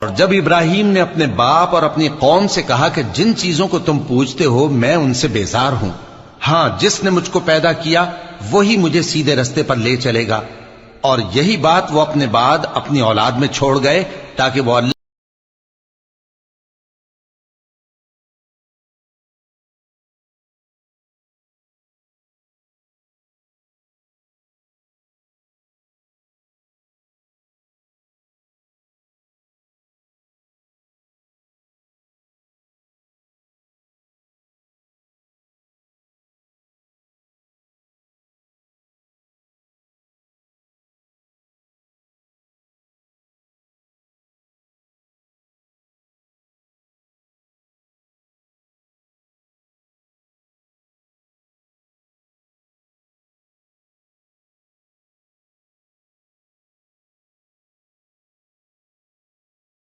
और जब इब्राहिम ने अपने बाप और अपनी कौम से कहा कि जिन चीजों को तुम पूजते हो मैं उनसे बेजार हूं, हां जिसने मुझको पैदा किया वही मुझे सीधे रस्ते पर ले चलेगा, और यही बात वो अपने बाद अपनी औलाद में छोड़ गए ताकि वो